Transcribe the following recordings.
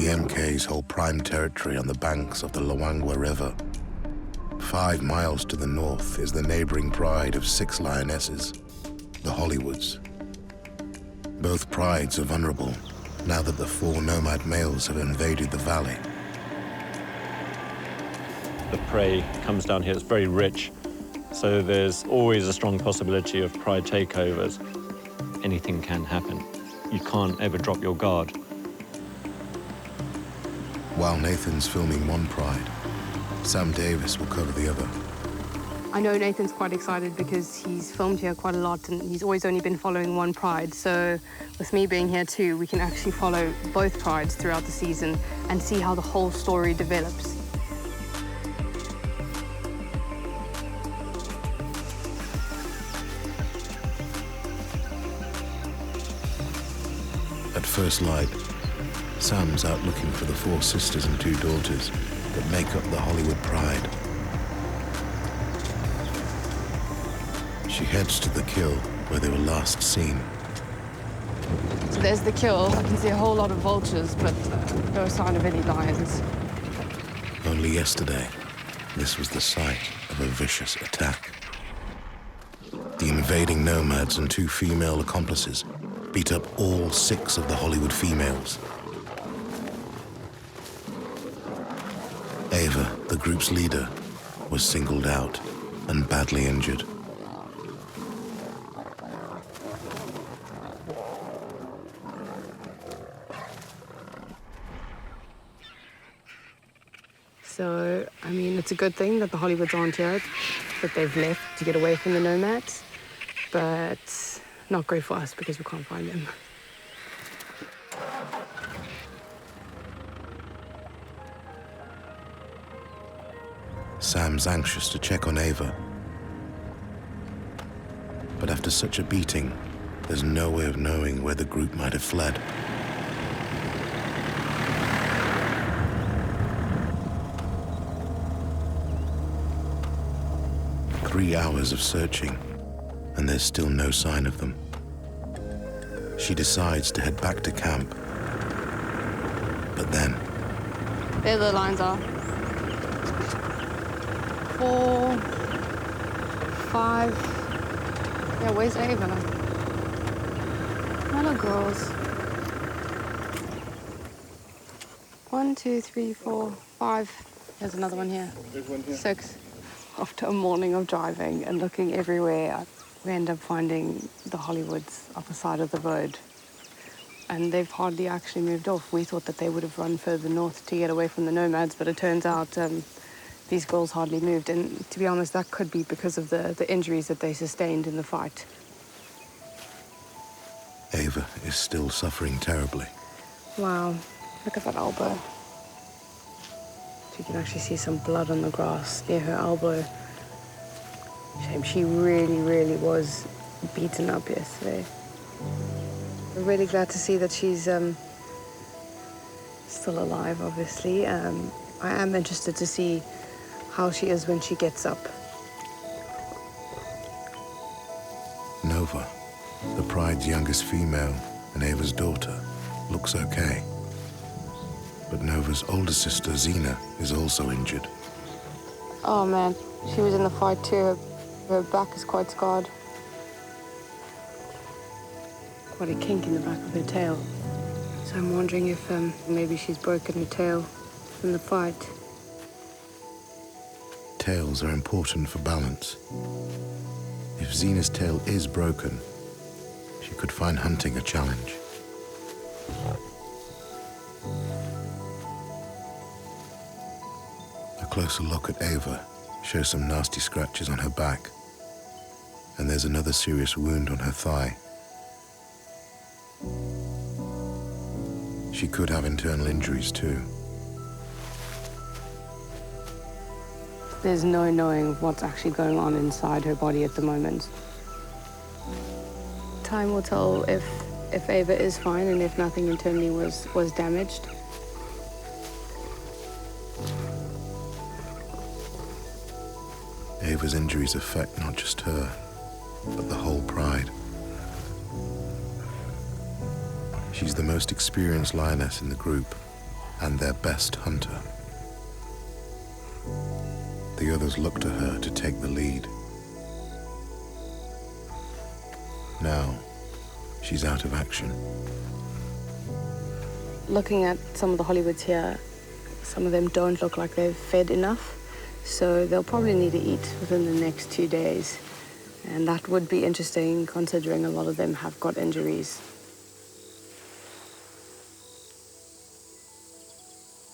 MKs hold prime territory on the banks of the Luangwa River. 5 miles to the north is the neighboring pride of 6 lionesses, the Hollywoods. Both prides are vulnerable now that the 4 nomad males have invaded the valley. The prey comes down here, it's very rich, so there's always a strong possibility of pride takeovers. Anything can happen. You can't ever drop your guard. While Nathan's filming one pride, Sam Davis will cover the other. I know Nathan's quite excited because he's filmed here quite a lot and he's always only been following one pride. So with me being here too, we can actually follow both prides throughout the season and see how the whole story develops. At first light, Sam's out looking for the 4 sisters and 2 daughters that make up the Hollywood Pride. She heads to the kill where they were last seen. So there's the kill. I can see a whole lot of vultures, but no sign of any lions. Only yesterday, this was the site of a vicious attack. The invading nomads and 2 female accomplices beat up all 6 of the Hollywood females. Ava, the group's leader, was singled out and badly injured. So, I mean, it's a good thing that the Hollywoods aren't here, that they've left to get away from the nomads, but not great for us because we can't find them. Sam's anxious to check on Ava. But after such a beating, there's no way of knowing where the group might have fled. Three hours of searching, and there's still no sign of them. She decides to head back to camp. But then... There the lines are. 4, 5. Yeah, where's Ava? Hello, girls. 1, 2, 3, 4, 5. There's another one here. There's one here. 6. After a morning of driving and looking everywhere, we end up finding the Hollywoods up the side of the road. And they've hardly actually moved off. We thought that they would have run further north to get away from the nomads, but it turns out these girls hardly moved. And to be honest, that could be because of the injuries that they sustained in the fight. Ava is still suffering terribly. Wow, look at that elbow. You can actually see some blood on the grass near her elbow. Shame, she really, really was beaten up yesterday. We're really glad to see that she's still alive, obviously. I am interested to see how she is when she gets up. Nova, the pride's youngest female and Ava's daughter, looks okay. But Nova's older sister, Zina, is also injured. Oh, man. She was in the fight, too. Her back is quite scarred. Quite a kink in the back of her tail. So I'm wondering if maybe she's broken her tail in the fight. Tails are important for balance. If Zina's tail is broken, she could find hunting a challenge. A closer look at Ava shows some nasty scratches on her back, and there's another serious wound on her thigh. She could have internal injuries too. There's no knowing what's actually going on inside her body at the moment. Time will tell if Ava is fine and if nothing internally was damaged. Ava's injuries affect not just her, but the whole pride. She's the most experienced lioness in the group, and their best hunter. The others look to her to take the lead. Now, she's out of action. Looking at some of the Hollywoods here, some of them don't look like they've fed enough, so they'll probably need to eat within the next 2 days. And that would be interesting considering a lot of them have got injuries.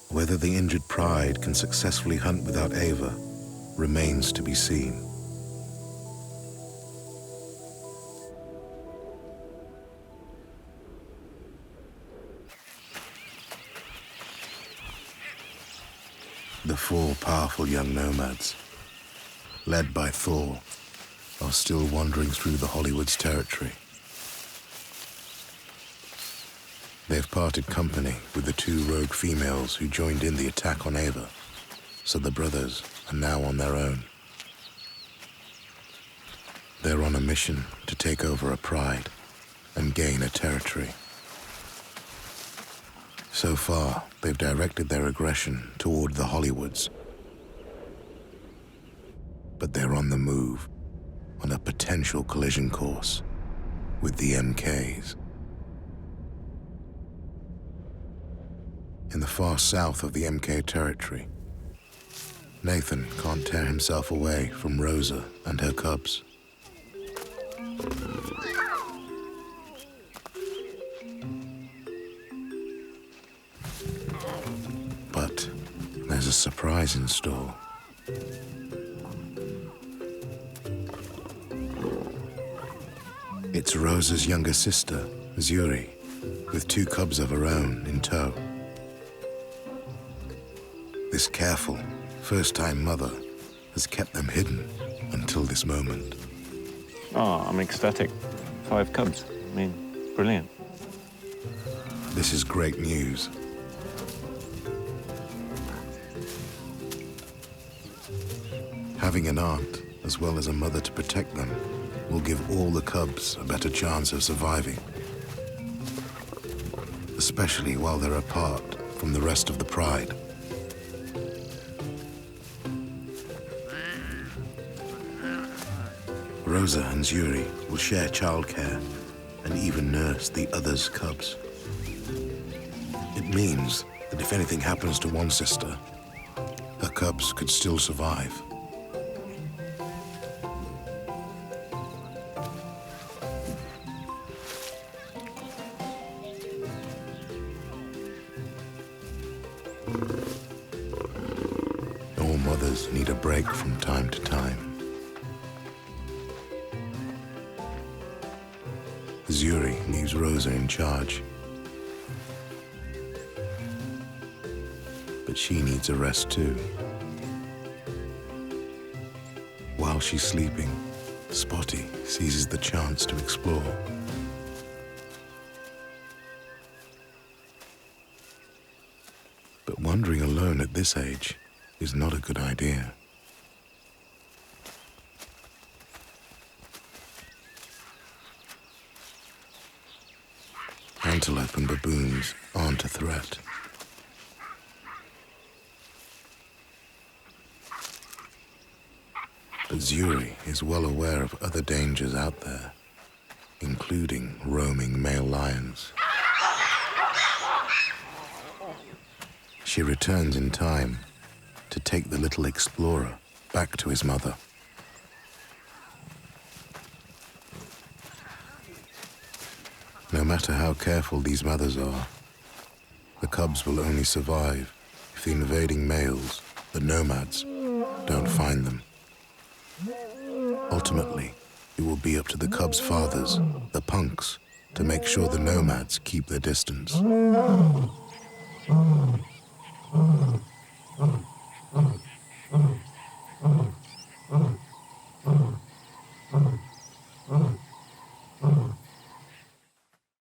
Whether the injured pride can successfully hunt without Ava remains to be seen. The 4 powerful young nomads, led by Thor, are still wandering through the Hollywoods territory. They've parted company with the 2 rogue females who joined in the attack on Ava, so the brothers are now on their own. They're on a mission to take over a pride and gain a territory. So far, they've directed their aggression toward the Hollywoods. But they're on the move, on a potential collision course with the MKs. In the far south of the MK territory, Nathan can't tear himself away from Rosa and her cubs. But there's a surprise in store. It's Rosa's younger sister, Zuri, with 2 cubs of her own in tow. This careful, first-time mother has kept them hidden until this moment. Oh, I'm ecstatic. 5 cubs. I mean, brilliant. This is great news. Having an aunt, as well as a mother to protect them, will give all the cubs a better chance of surviving. Especially while they're apart from the rest of the pride. Rosa and Zuri will share childcare and even nurse the others' cubs. It means that if anything happens to one sister, her cubs could still survive. All mothers need a break from time to time. Zuri leaves Rosa in charge. But she needs a rest too. While she's sleeping, Spotty seizes the chance to explore. But wandering alone at this age is not a good idea. Antelope and baboons aren't a threat. But Zuri is well aware of other dangers out there, including roaming male lions. She returns in time to take the little explorer back to his mother. No matter how careful these mothers are, the cubs will only survive if the invading males, the Nomads, don't find them. Ultimately, it will be up to the cubs' fathers, the punks, to make sure the Nomads keep their distance.